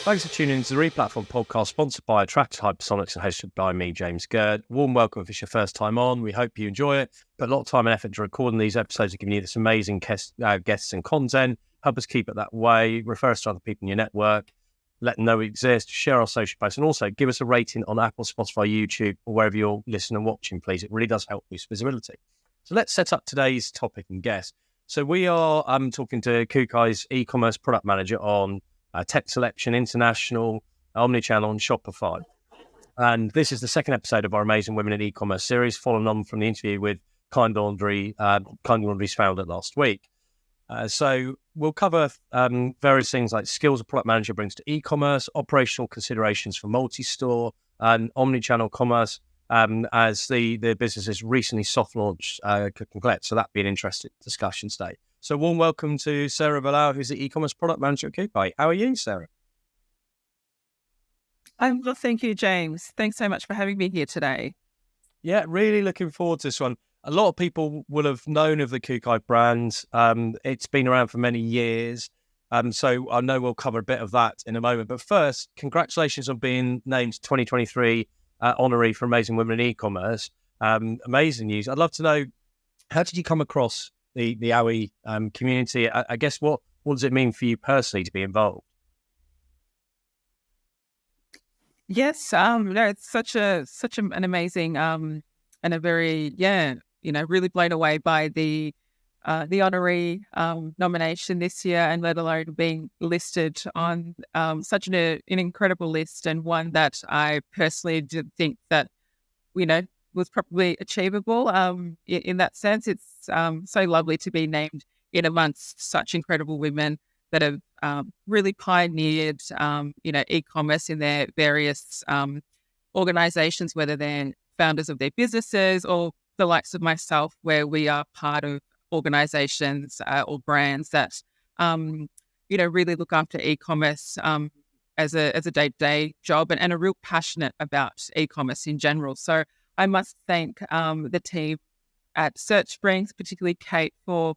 Thanks for tuning into the Replatform podcast, sponsored by Attracted Hypersonics and hosted by me, James Gerd. Warm welcome if it's your first time on. We hope you enjoy it. Put a lot of time and effort into recording these episodes and giving you this amazing guests and content. Help us keep it that way. Refer us to other people in your network. Let them know we exist. Share our social posts. And also give us a rating on Apple, Spotify, YouTube, or wherever you're listening and watching, please. It really does help boost visibility. So let's set up today's topic and guest. So we are talking to KOOKAI's e-commerce product manager on tech selection, international, Omnichannel, and Shopify. And this is the second episode of our Amazing Women in E-commerce series, following on from the interview with Kind Laundry's founder last week. So we'll cover various things like skills a product manager brings to e-commerce, operational considerations for multi-store, and omnichannel commerce, as the business has recently soft launched Cook and Collect. So that'd be an interesting discussion today. So warm welcome to Sera Volau, who's the e-commerce product manager at KOOKAI. How are you, Sera? Well, thank you, James. Thanks so much for having me here today. Yeah, really looking forward to this one. A lot of people will have known of the KOOKAI brand. It's been around for many years. So I know we'll cover a bit of that in a moment. But first, congratulations on being named 2023 honoree for Amazing Women in E-commerce. Amazing news. I'd love to know, how did you come across the AOE community? I guess what does it mean for you personally to be involved? Yes, no, it's such an amazing and a very really blown away by the honoree nomination this year, and let alone being listed on such an incredible list, and one that I personally did think that was probably achievable. In that sense, it's so lovely to be named in amongst such incredible women that have really pioneered, e-commerce in their various organizations, whether they're founders of their businesses or the likes of myself, where we are part of organizations or brands that, really look after e-commerce as a day-to-day job, and are real passionate about e-commerce in general. So I must thank the team at SearchSprings, particularly Kate, for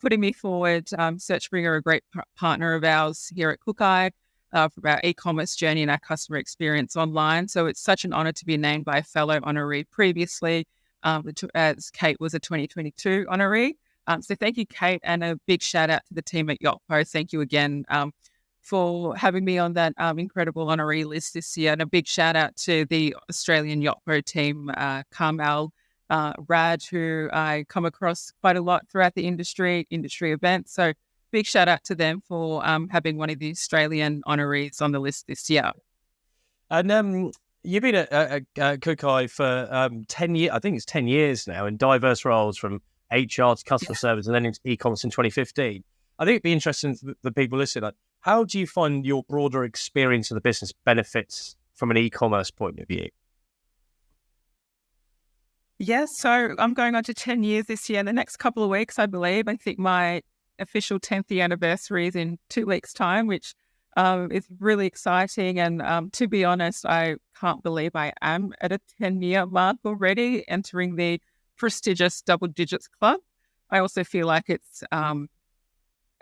putting me forward. SearchSpring are a great partner of ours here at KOOKAI for our e-commerce journey and our customer experience online. So it's such an honor to be named by a fellow honoree previously, as Kate was a 2022 honoree. So thank you, Kate, and a big shout out to the team at YachtPro. Thank you again for having me on that incredible honoree list this year. And a big shout out to the Australian YachtPro team, Carmel, Rad, who I come across quite a lot throughout the industry events. So big shout out to them for having one of the Australian honorees on the list this year. And you've been at KOOKAI for 10 years, I think it's 10 years now, in diverse roles from HR to customer service and then into e-commerce in 2015. I think it'd be interesting for the people listening. How do you find your broader experience of the business benefits from an e-commerce point of view? Yes, so I'm going on to 10 years this year. In the next couple of weeks, I believe. I think my official 10th year anniversary is in 2 weeks' time, which is really exciting. And to be honest, I can't believe I am at a 10-year mark already, entering the prestigious double digits club. I also feel like it's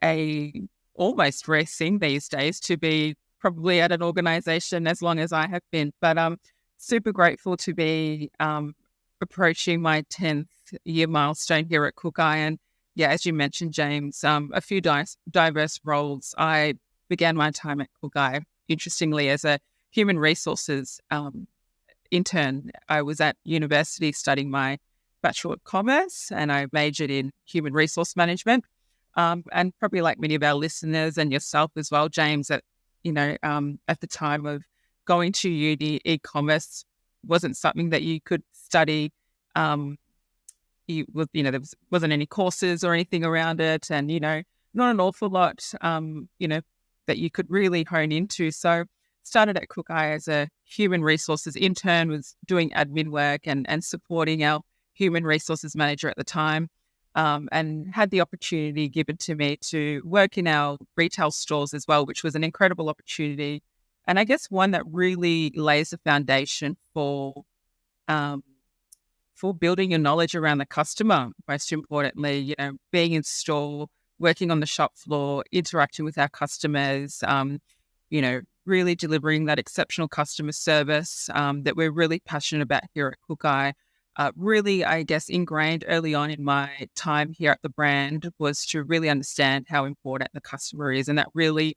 a almost rare thing these days to be probably at an organization as long as I have been. But I'm super grateful to be approaching my 10th year milestone here at KOOKAI. And yeah, as you mentioned, James, a few diverse roles. I began my time at KOOKAI, interestingly, as a human resources intern. I was at university studying my Bachelor of Commerce, and I majored in human resource management. And probably like many of our listeners and yourself as well, James, at the time of going to uni, e-commerce wasn't something that you could study. There wasn't any courses or anything around it, and not an awful lot that you could really hone into. So started at KOOKAI as a human resources intern, was doing admin work and supporting our human resources manager at the time. And had the opportunity given to me to work in our retail stores as well, which was an incredible opportunity. And I guess one that really lays the foundation for building your knowledge around the customer. Most importantly, being in store, working on the shop floor, interacting with our customers, really delivering that exceptional customer service that we're really passionate about here at KOOKAI. Really, I guess, ingrained early on in my time here at the brand was to really understand how important the customer is. And that really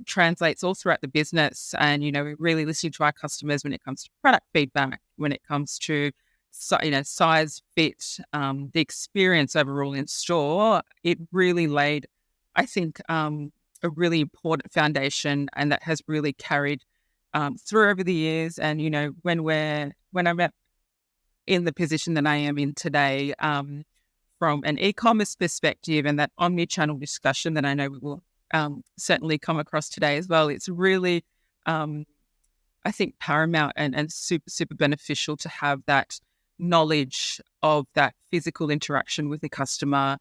translates all throughout the business. And, we're really listening to our customers when it comes to product feedback, when it comes to, size, fit, the experience overall in store. It really laid, I think, a really important foundation, and that has really carried through over the years. And, when I'm in the position that I am in today, from an e-commerce perspective and that omnichannel discussion that I know we will certainly come across today as well, it's really, I think, paramount and super, super beneficial to have that knowledge of that physical interaction with the customer,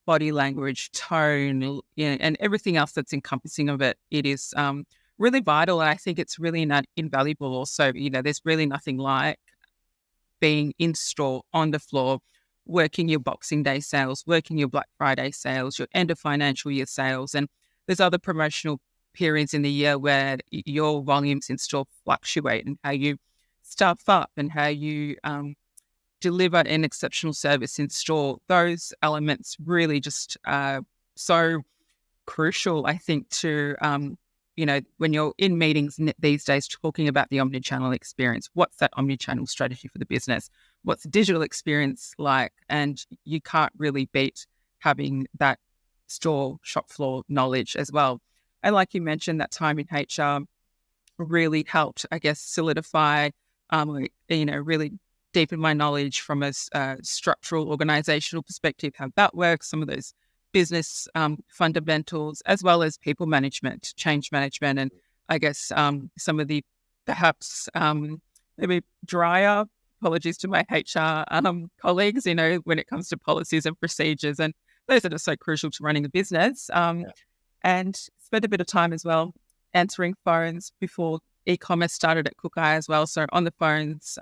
body language, tone, and everything else that's encompassing of it. It is really vital, and I think it's really invaluable also. There's really nothing like being in store, on the floor, working your Boxing Day sales, working your Black Friday sales, your end of financial year sales. And there's other promotional periods in the year where your volumes in store fluctuate, and how you stuff up and how you deliver an exceptional service in store. Those elements really just so crucial, I think, to when you're in meetings these days talking about the omnichannel experience. What's that omnichannel strategy for the business? What's the digital experience like? And you can't really beat having that store shop floor knowledge as well. And like you mentioned, that time in HR really helped, I guess, solidify, really deepen my knowledge from a structural organizational perspective, how that works, some of those business fundamentals, as well as people management, change management, and I guess some of the perhaps maybe drier, apologies to my HR colleagues, when it comes to policies and procedures, and those that are so crucial to running a business. And spent a bit of time as well answering phones before e-commerce started at KOOKAI as well. So on the phones,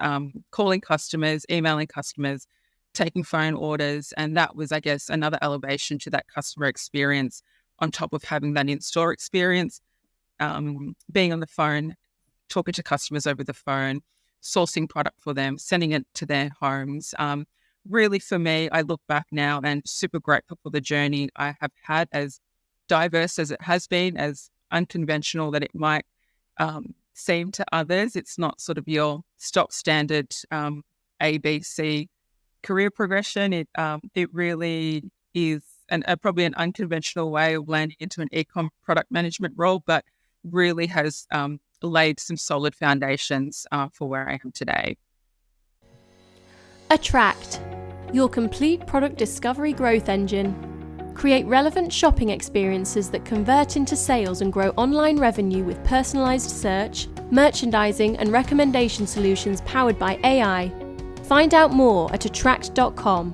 calling customers, emailing customers, taking phone orders. And that was, I guess, another elevation to that customer experience, on top of having that in-store experience, being on the phone, talking to customers over the phone, sourcing product for them, sending it to their homes. Really, for me, I look back now and super grateful for the journey I have had, as diverse as it has been, as unconventional that it might seem to others. It's not sort of your stock standard ABC career progression. It really is probably an unconventional way of landing into an e-com product management role, but really has laid some solid foundations for where I am today. Attract, your complete product discovery growth engine. Create relevant shopping experiences that convert into sales and grow online revenue with personalized search, merchandising, and recommendation solutions powered by AI. Find out more at attract.com.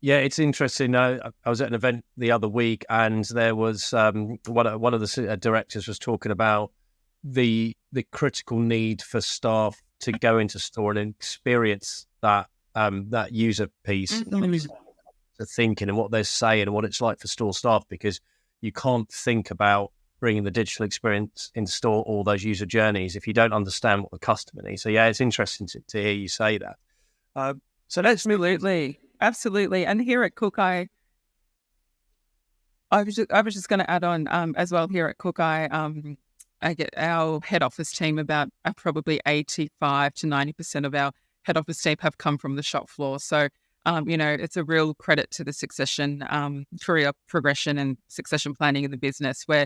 Yeah, it's interesting. I was at an event the other week, and there was one of the directors was talking about the critical need for staff to go into store and experience that user piece, the thinking and what they're saying and what it's like for store staff, because you can't think about bringing the digital experience into store, all those user journeys, if you don't understand what the customer needs. So yeah, it's interesting to hear you say that. So let's Absolutely. And here at KOOKAI, I was just going to add on as well. Here at KOOKAI, I get our head office team, about probably 85 to 90% of our head office team have come from the shop floor. So, it's a real credit to the succession, career progression and succession planning in the business, where,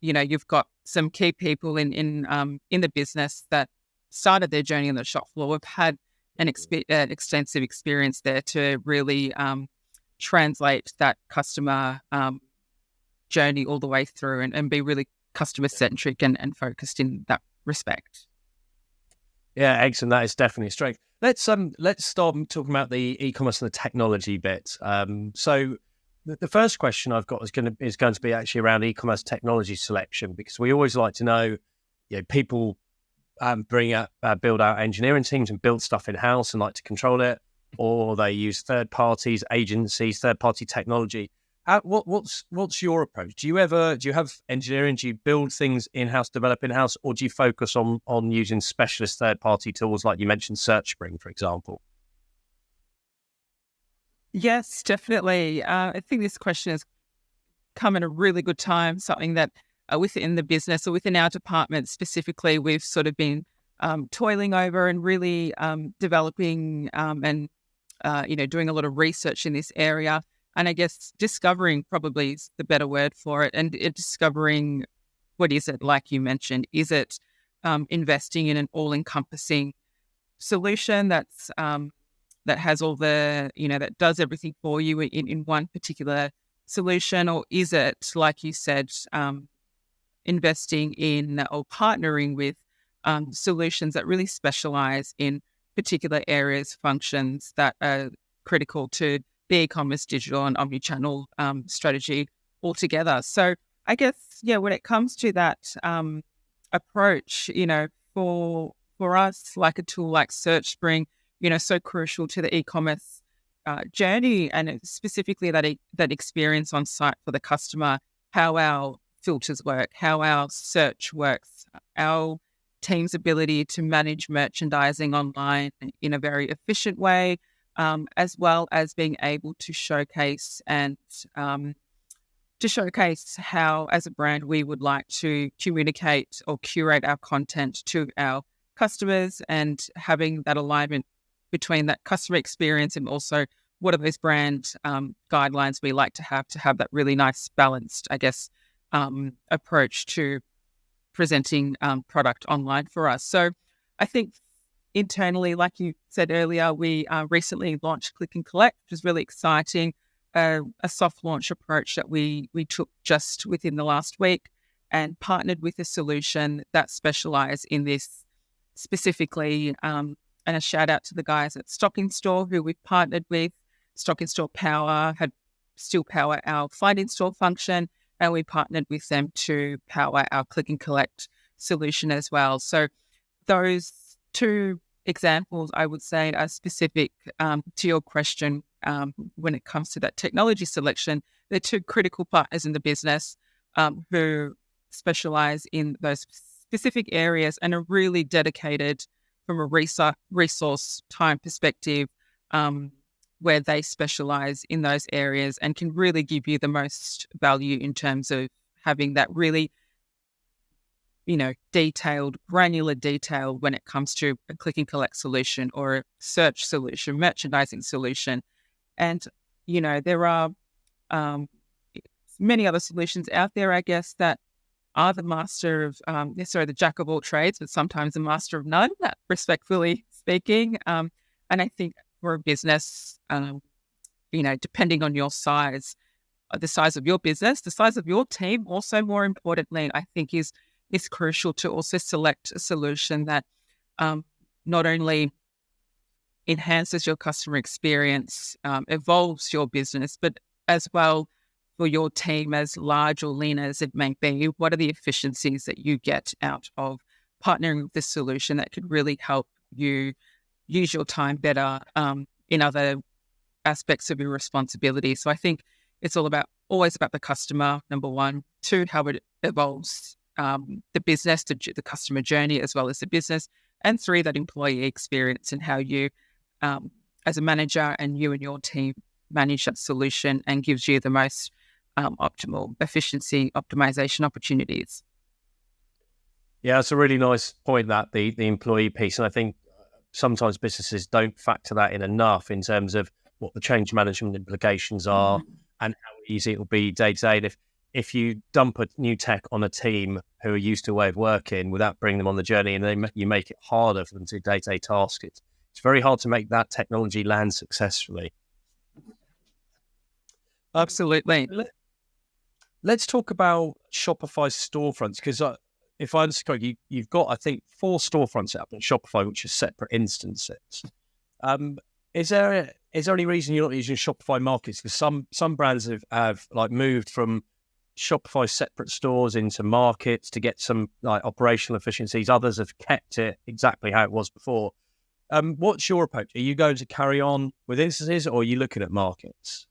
you've got some key people in the business that started their journey on the shop floor. We've had an extensive experience there to really translate that customer journey all the way through and be really customer-centric and focused in that respect. Yeah, excellent. That is definitely a strength. Let's start talking about the e-commerce and the technology bit. So the first question I've got is going to be actually around e-commerce technology selection, because we always like to know, people build out engineering teams and build stuff in-house and like to control it, or they use third parties, agencies, third-party technology. What's your approach? Do you have engineering? Do you build things in-house, develop in-house, or do you focus on using specialist third-party tools like you mentioned SearchSpring, for example? Yes, definitely. I think this question has come at a really good time, something that within the business or within our department specifically, we've sort of been toiling over and really developing and doing a lot of research in this area. And I guess discovering probably is the better word for it. And discovering, what is it, like you mentioned? Is it investing in an all-encompassing solution that's that has all the, that does everything for you in one particular solution? Or is it, like you said, investing in or partnering with solutions that really specialize in particular areas, functions that are critical to the e-commerce, digital and omnichannel strategy altogether? So I guess, when it comes to that approach, for us, like a tool like SearchSpring, so crucial to the e-commerce journey, and specifically that experience on site for the customer, how our filters work, how our search works, our team's ability to manage merchandising online in a very efficient way, as well as being able to showcase how, as a brand, we would like to communicate or curate our content to our customers, and having that alignment between that customer experience and also what are those brand guidelines we like to have that really nice balanced, I guess, approach to presenting product online for us. So I think internally, like you said earlier, we recently launched Click and Collect, which is really exciting, a soft launch approach that we took just within the last week, and partnered with a solution that specialise in this specifically. And a shout out to the guys at Stock in Store who we've partnered with. Stock in Store still power our Find in Store function, and we partnered with them to power our Click and Collect solution as well. So those two examples, I would say, are specific to your question when it comes to that technology selection. They're two critical partners in the business who specialize in those specific areas and are really dedicated from a resource time perspective, where they specialize in those areas and can really give you the most value in terms of having that really, detailed, granular detail when it comes to a Click and Collect solution or a search solution, merchandising solution. And, there are many other solutions out there, I guess, that are the master of, the jack of all trades, but sometimes the master of none, respectfully speaking. And I think for a business, depending on your size, the size of your business, the size of your team, also more importantly, I think is crucial to also select a solution that not only enhances your customer experience, evolves your business, but as well for your team, as large or lean as it may be, what are the efficiencies that you get out of partnering with this solution that could really help you use your time better in other aspects of your responsibility? So I think it's always about the customer, number one. Two, how it evolves the business, the customer journey, as well as the business. And three, that employee experience and how you, as a manager, and you and your team manage that solution and gives you the most optimal efficiency optimization opportunities. Yeah, it's a really nice point, that the employee piece. And I think sometimes businesses don't factor that in enough in terms of what the change management implications are and how easy it will be day to day. And if you dump a new tech on a team who are used to a way of working without bringing them on the journey, and you make it harder for them to do day-to-day tasks, it's very hard to make that technology land successfully. Absolutely. Let's talk about Shopify storefronts, because if I understand correctly, you've got, I think, 4 storefronts set up in Shopify, which are separate instances. Is there any reason you're not using Shopify Markets? Because some brands have like moved from Shopify separate stores into markets to get some like operational efficiencies. Others have kept it exactly how it was before. What's your approach? Are you going to carry on with instances, or are you looking at markets?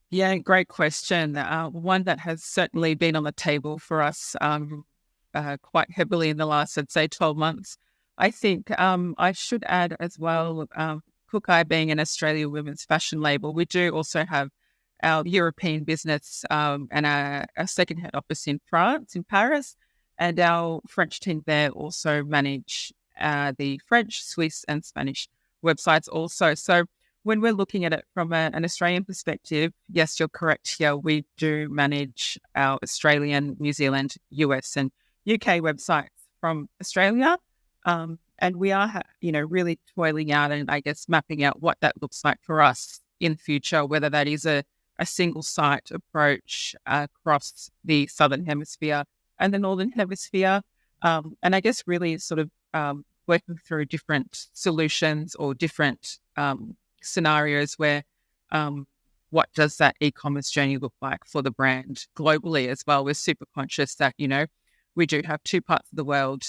Yeah, great question. One that has certainly been on the table for us quite heavily in the last, I'd say, 12 months. I think I should add as well, KOOKAI being an Australian women's fashion label, we do also have our European business and our second head office in France, in Paris, and our French team there also manage the French, Swiss, and Spanish websites also. So when we're looking at it from an Australian perspective, yes, you're correct here. We do manage our Australian, New Zealand, US, and UK websites from Australia. And we are, really toiling out and I guess mapping out what that looks like for us in the future, whether that is a single site approach across the Southern Hemisphere and the Northern Hemisphere. And I guess really sort of working through different solutions or different scenarios where what does that e-commerce journey look like for the brand globally as well. We're super conscious that, we do have two parts of the world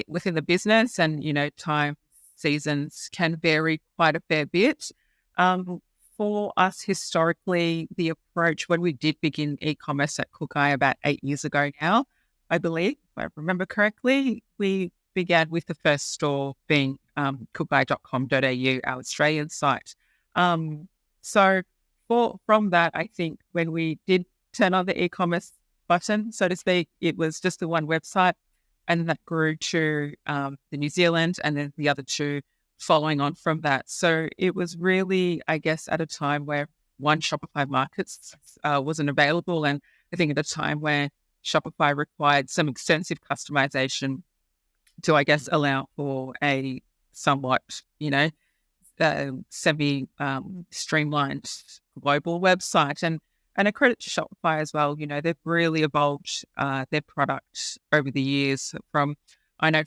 within the business and, time, seasons can vary quite a fair bit. For us historically, the approach when we did begin e-commerce at KOOKAI about 8 years ago now, I believe, if I remember correctly, we began with the first store being kookai.com.au, our Australian site. So from that, I think when we did turn on the e-commerce button, so to speak, it was just the one website, and that grew to the New Zealand and then the other two following on from that. So it was really, I guess, at a time where one Shopify Markets wasn't available, and I think at a time where Shopify required some extensive customization to, I guess, allow for a somewhat, semi-streamlined global website. And a credit to Shopify as well. They've really evolved their product over the years from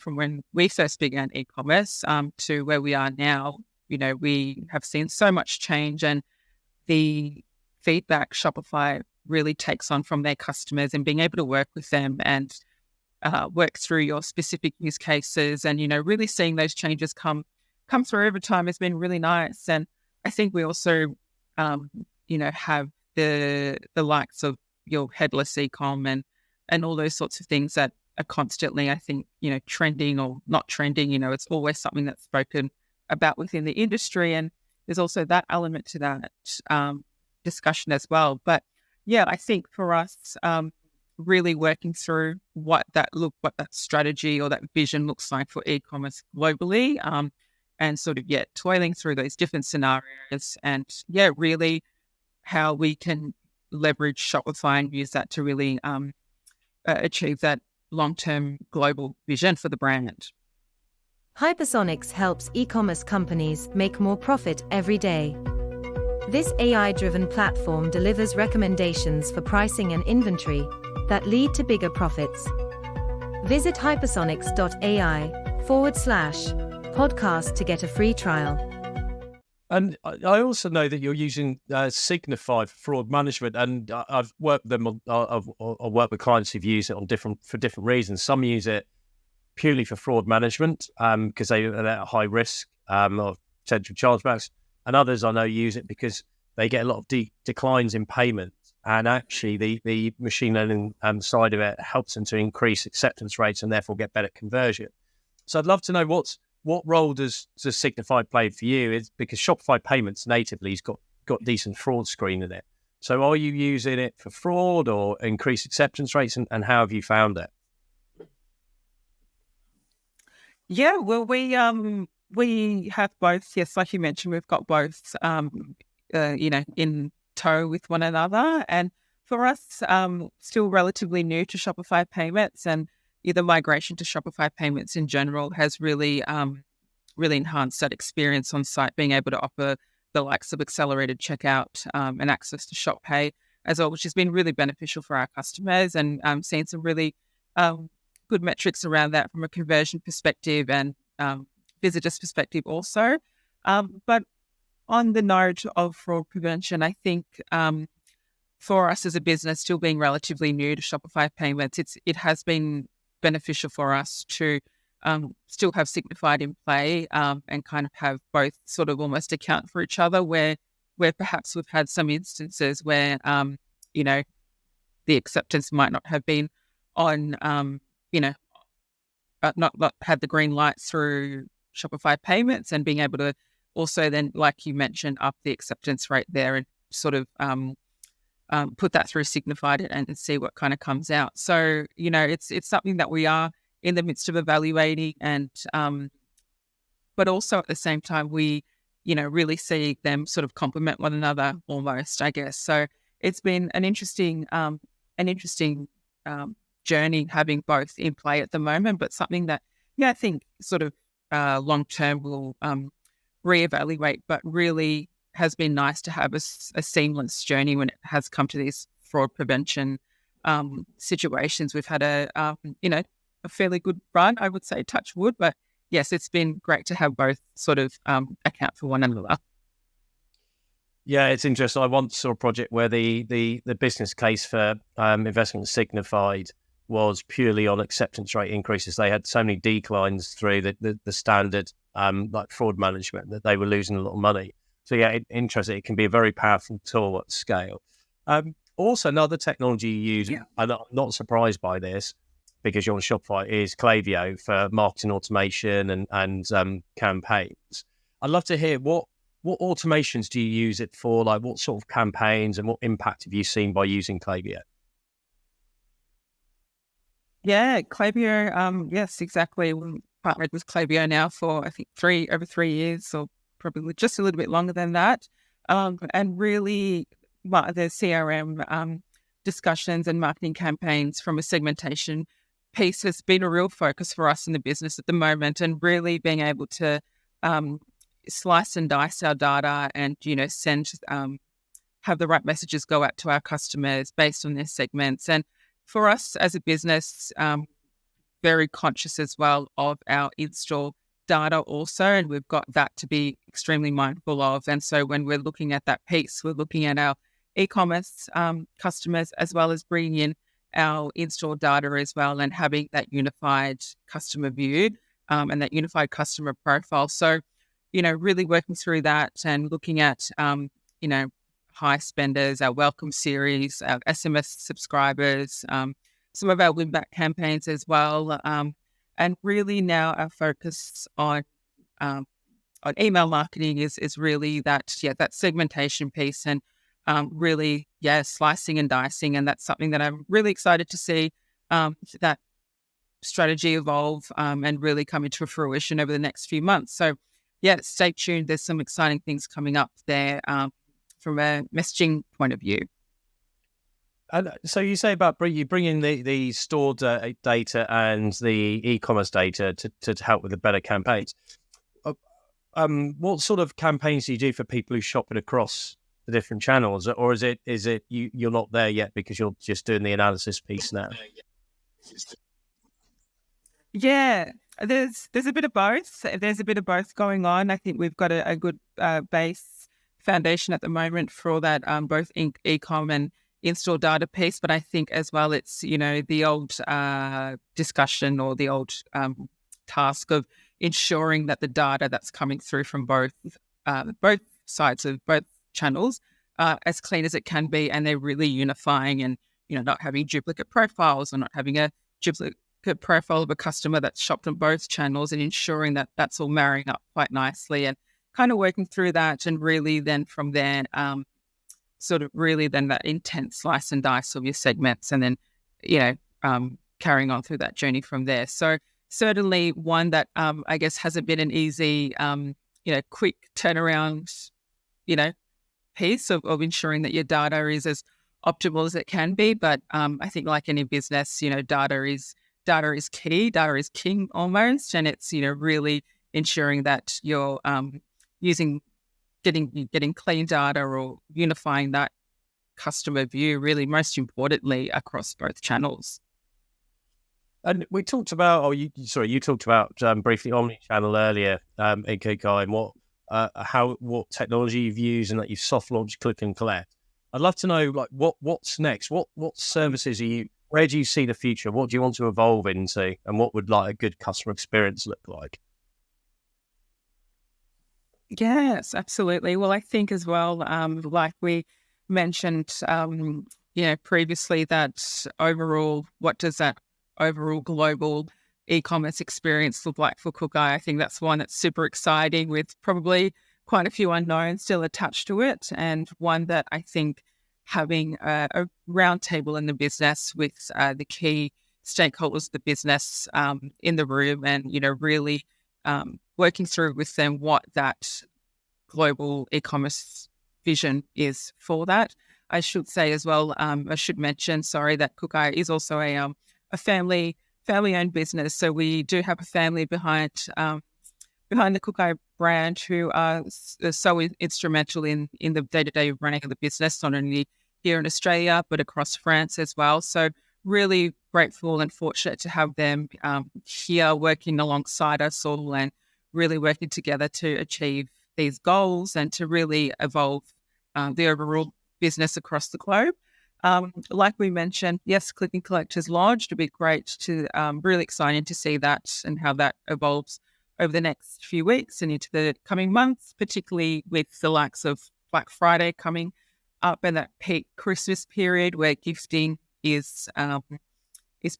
when we first began e-commerce to where we are now. We have seen so much change, and the feedback Shopify really takes on from their customers and being able to work with them and work through your specific use cases and, really seeing those changes come through over time has been really nice. And I think we also, have the likes of your headless e-com and all those sorts of things that are constantly, I think, trending or not trending. It's always something that's spoken about within the industry. And there's also that element to that discussion as well. But yeah, I think for us, really working through what that strategy or that vision looks like for e-commerce globally, and sort of, toiling through those different scenarios and, really how we can leverage Shopify and use that to really achieve that long-term global vision for the brand. Hypersonics helps e-commerce companies make more profit every day. This AI-driven platform delivers recommendations for pricing and inventory that lead to bigger profits. Visit hypersonics.ai/podcast to get a free trial. And I also know that you're using Signify for fraud management, and I've worked with them. I've worked with clients who've used it for different reasons. Some use it purely for fraud management because they're at high risk of potential chargebacks, and others I know use it because they get a lot of declines in payments, and actually the machine learning side of it helps them to increase acceptance rates and therefore get better conversion. So I'd love to know what role does Signify play for you? Is because Shopify Payments natively has got decent fraud screen in it. So are you using it for fraud or increase acceptance rates, and how have you found it? Yeah, well, we have both. Yes, like you mentioned, we've got both, in tow with one another. And for us, still relatively new to Shopify Payments, and the migration to Shopify Payments in general has really enhanced that experience on site, being able to offer the likes of accelerated checkout and access to Shop Pay as well, which has been really beneficial for our customers, and seen some really good metrics around that from a conversion perspective and visitors perspective also. But on the note of fraud prevention, I think for us as a business, still being relatively new to Shopify Payments, it has been beneficial for us to still have Signified in play and kind of have both sort of almost account for each other, where where perhaps we've had some instances where, you know, the acceptance might not have been on, you know, not had the green light through Shopify payments, and being able to also then, like you mentioned, up the acceptance rate there and sort of put that through Signified and see what kind of comes out. So, you know, it's something that we are in the midst of evaluating, and but also at the same time, we, you know, really see them sort of complement one another almost, I guess. So it's been an interesting journey having both in play at the moment, but something that, yeah, I think sort of long term will reevaluate, but really has been nice to have a seamless journey when it has come to these fraud prevention situations. We've had a fairly good run, I would say, touch wood, but yes, it's been great to have both sort of account for one another. Yeah, it's interesting. I once saw a project where the business case for investment Signified was purely on acceptance rate increases. They had so many declines through the standard like fraud management that they were losing a lot of money. So yeah, interesting. It can be a very powerful tool at scale. Also, another technology you use, and I'm not surprised by this because you're on Shopify, is Klaviyo for marketing automation and campaigns. I'd love to hear what automations do you use it for? Like, what sort of campaigns and what impact have you seen by using Klaviyo? Yeah, Klaviyo. Yes, exactly. We've partnered with Klaviyo now for, I think, over 3 years, or probably just a little bit longer than that. And really, the CRM discussions and marketing campaigns from a segmentation piece has been a real focus for us in the business at the moment, and really being able to slice and dice our data and, you know, have the right messages go out to our customers based on their segments. And for us as a business, very conscious as well of our in-store data also, and we've got that to be extremely mindful of. And so when we're looking at that piece, we're looking at our e-commerce customers as well as bringing in our in-store data as well, and having that unified customer view and that unified customer profile. So, you know, really working through that and looking at, you know, high spenders, our welcome series, our SMS subscribers, some of our win-back campaigns as well. And really now our focus on email marketing is really that segmentation piece, and really, slicing and dicing. And that's something that I'm really excited to see that strategy evolve and really come into fruition over the next few months. So, yeah, stay tuned. There's some exciting things coming up there from a messaging point of view. And so you say about you bring in the stored data and the e-commerce data to help with the better campaigns. What sort of campaigns do you do for people who shop it across the different channels, or is it you're not there yet because you're just doing the analysis piece now? Yeah, there's a bit of both. There's a bit of both going on. I think we've got a good base foundation at the moment for that, both e-com and in-store data piece. But I think as well, it's, you know, the old discussion or the old task of ensuring that the data that's coming through from both sides of both channels as clean as it can be, and they're really unifying, and, you know, not having duplicate profiles or not having a duplicate profile of a customer that's shopped on both channels, and ensuring that that's all marrying up quite nicely, and kind of working through that. And really then from there, that intense slice and dice of your segments, and then, you know, carrying on through that journey from there. So certainly one that I guess hasn't been an easy, quick turnaround, piece of ensuring that your data is as optimal as it can be. But I think, like any business, data is key, data is king almost, and it's really ensuring that you're getting clean data, or unifying that customer view, really most importantly, across both channels. And we talked about, you talked about briefly Omnichannel earlier in KOOKAI, and what technology you've used, and that you've soft launched Click and Collect. I'd love to know, like, what's next? What services where do you see the future? What do you want to evolve into, and what would like a good customer experience look like? Yes, absolutely. Well, I think as well, like we mentioned, previously, that overall, what does that overall global e-commerce experience look like for KOOKAI? I think that's one that's super exciting, with probably quite a few unknowns still attached to it, and one that I think having a roundtable in the business with the key stakeholders of the business in the room, and really working through with them what that global e-commerce vision is for that. I should say as well, I should mention, sorry, that KOOKAI is also a family-owned business. So we do have a family behind the KOOKAI brand who are so instrumental in the day-to-day running of the business, not only here in Australia, but across France as well. So really grateful and fortunate to have them here working alongside us all, and really working together to achieve these goals and to really evolve the overall business across the globe. Like we mentioned, yes, Click and Collect has launched. It'd be great to really exciting to see that and how that evolves over the next few weeks and into the coming months, particularly with the likes of Black Friday coming up and that peak Christmas period where gifting is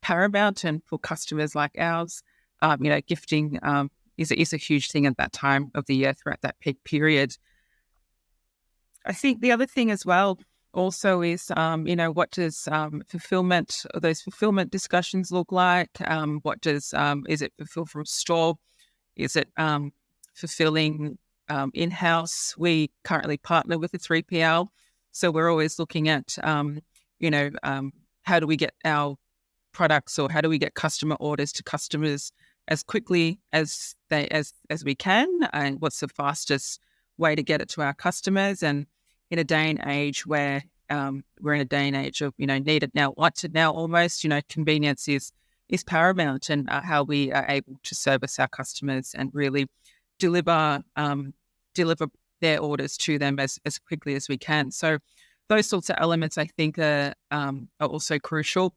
paramount, and for customers like ours, gifting is a huge thing at that time of the year throughout that peak period. I think the other thing as well also is, what does fulfillment, or those fulfillment discussions look like? What does, is it fulfilled from store? Is it fulfilling in-house? We currently partner with a 3PL. So we're always looking at, how do we get our products, or how do we get customer orders to customers as quickly as we can, and what's the fastest way to get it to our customers? And in a day and age where we're in a day and age of need it now, want it now, almost, convenience is paramount, and how we are able to service our customers and really deliver their orders to them as quickly as we can. So those sorts of elements, I think, are also crucial.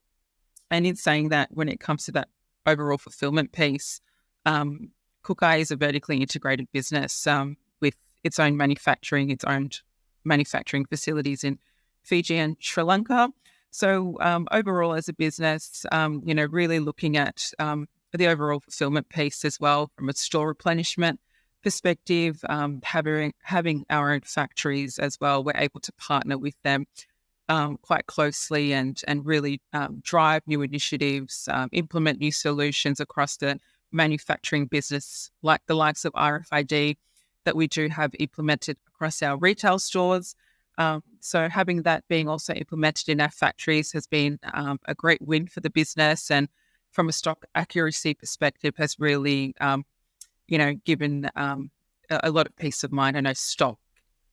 And in saying that, when it comes to that overall fulfillment piece, KOOKAI is a vertically integrated business with its own manufacturing facilities in Fiji and Sri Lanka. So overall, as a business, really looking at the overall fulfillment piece as well from a store replenishment perspective, having our own factories as well. We're able to partner with them quite closely and really drive new initiatives, implement new solutions across the manufacturing business, like the likes of RFID that we do have implemented across our retail stores. So having that being also implemented in our factories has been a great win for the business, and from a stock accuracy perspective has really, given a lot of peace of mind. I know stock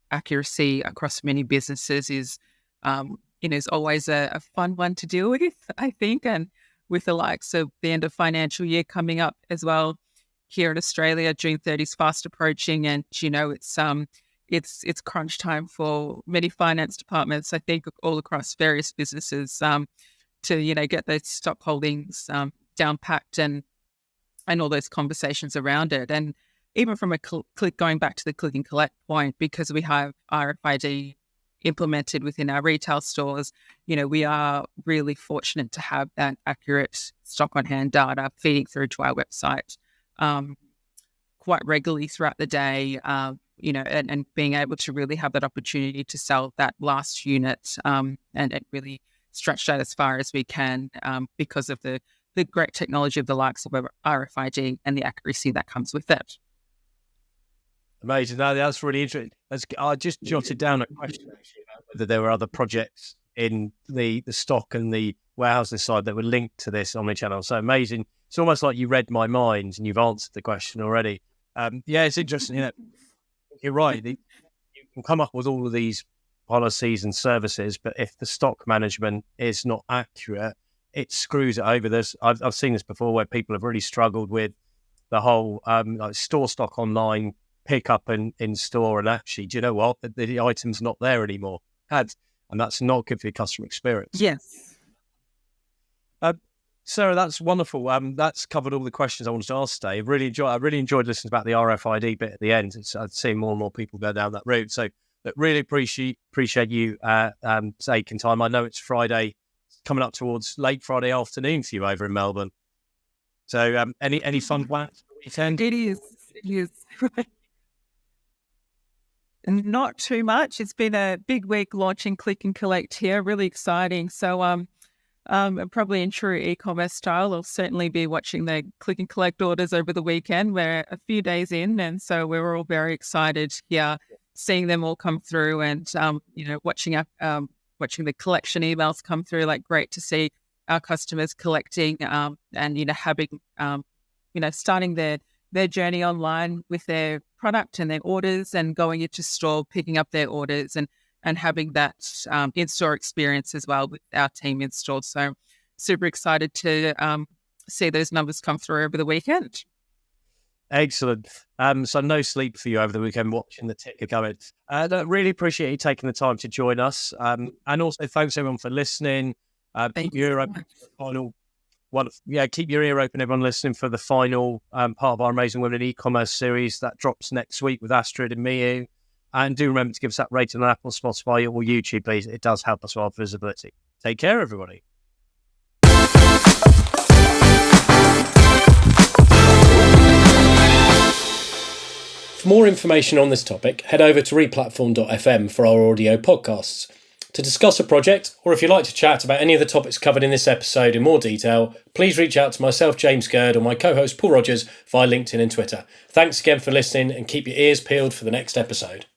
accuracy across many businesses is always a fun one to deal with, I think, and with the likes of the end of financial year coming up as well here in Australia, June 30 is fast approaching, and it's crunch time for many finance departments, I think, all across various businesses to get those stock holdings down packed and all those conversations around it. And even from going back to the Click and Collect point, because we have RFID implemented within our retail stores, we are really fortunate to have that accurate stock on hand data feeding through to our website quite regularly throughout the day, and being able to really have that opportunity to sell that last unit and really stretch that as far as we can because of the great technology of the likes of RFID and the accuracy that comes with it. Amazing. No, that's really interesting. I just jotted down a question actually about whether there were other projects in the stock and the warehousing side that were linked to this omnichannel. So amazing. It's almost like you read my mind and you've answered the question already. It's interesting. You're right. You can come up with all of these policies and services, but if the stock management is not accurate, it screws it over. I've seen this before where people have really struggled with the whole like store stock online, pick up in store, and actually, do you know what? The item's not there anymore. And that's not good for your customer experience. Yes. Sarah, that's wonderful. That's covered all the questions I wanted to ask today. I really enjoyed listening about the RFID bit at the end. I'd see more and more people go down that route. So, really appreciate you taking time. I know it's Friday, coming up towards late Friday afternoon for you over in Melbourne. So, any fun plans for the weekend? It is. Not too much. It's been a big week launching Click and Collect here. Really exciting. So, probably in true e-commerce style, I'll certainly be watching the Click and Collect orders over the weekend. We're a few days in, and so we're all very excited here, seeing them all come through, and watching the collection emails come through. Like, great to see our customers collecting, and having starting their journey online with their product and their orders, and going into store, picking up their orders, and having that in-store experience as well with our team in store. So super excited to see those numbers come through over the weekend. Excellent. So no sleep for you over the weekend watching the ticker going. Really appreciate you taking the time to join us. And also thanks everyone for listening. Keep your ear open for the final one. Yeah, keep your ear open, everyone listening, for the final part of our Amazing Women in E-commerce series that drops next week with Astrid and Miu. And do remember to give us that rating on Apple, Spotify, or YouTube, please. It does help us with our visibility. Take care, everybody. For more information on this topic, head over to replatform.fm for our audio podcasts. To discuss a project, or if you'd like to chat about any of the topics covered in this episode in more detail, please reach out to myself, James Gerd, or my co-host Paul Rogers via LinkedIn and Twitter. Thanks again for listening, and keep your ears peeled for the next episode.